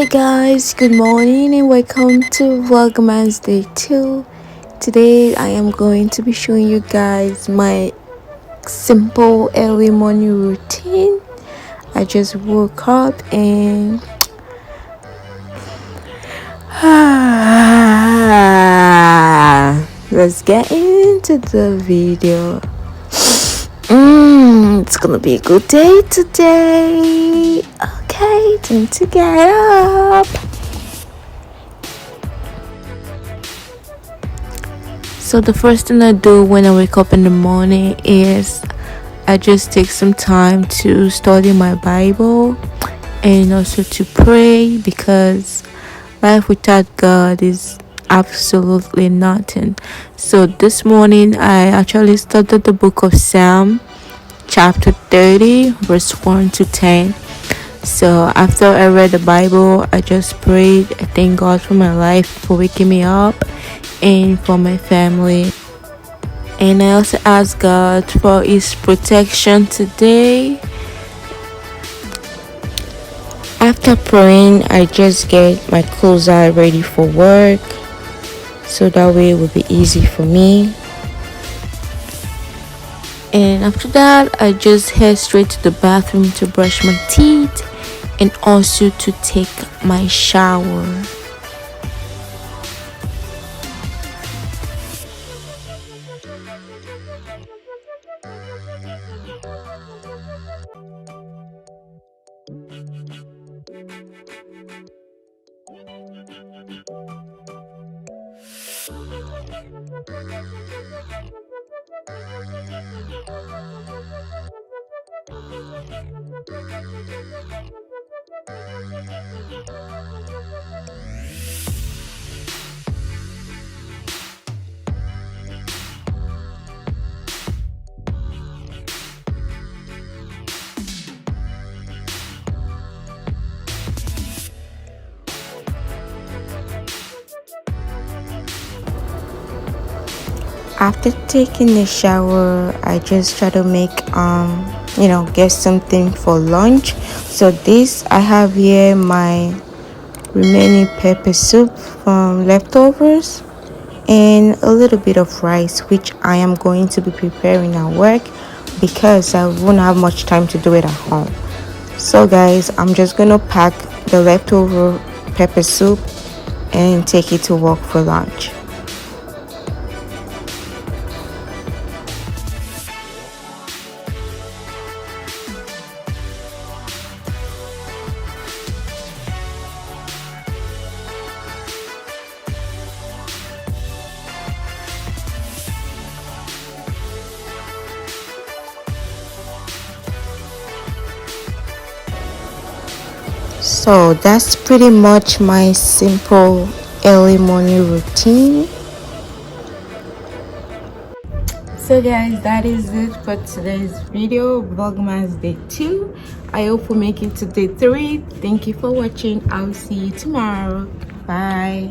Hey guys, good morning and welcome to Vlogmas Day 2. Today I am going to be showing you guys my simple early morning routine. I just woke up and let's get into the video. It's gonna be a good day today. Okay, time to get up. So the first thing I do when I wake up in the morning is I just take some time to study my Bible and also to pray, because life without God is absolutely nothing. So this morning I actually studied the book of Psalm chapter 30 verse 1 to 10. So after I read the Bible, I just prayed. I thank God for my life, for waking me up, and for my family. And I also ask God for His protection today. After praying, I just get my clothes out ready for work, so that way it will be easy for me. And after that, I just head straight to the bathroom to brush my teeth and also to take my shower. After taking the shower, I just try to make get something for lunch. So this I have here my remaining pepper soup from leftovers and a little bit of rice, which I am going to be preparing at work because I won't have much time to do it at home. So guys, I'm just gonna pack the leftover pepper soup and take it to work for lunch. So that's pretty much my simple early morning routine. So guys, that is it for today's video, Vlogmas Day 2. I hope we make it to day 3. Thank you for watching. I'll see you tomorrow. Bye.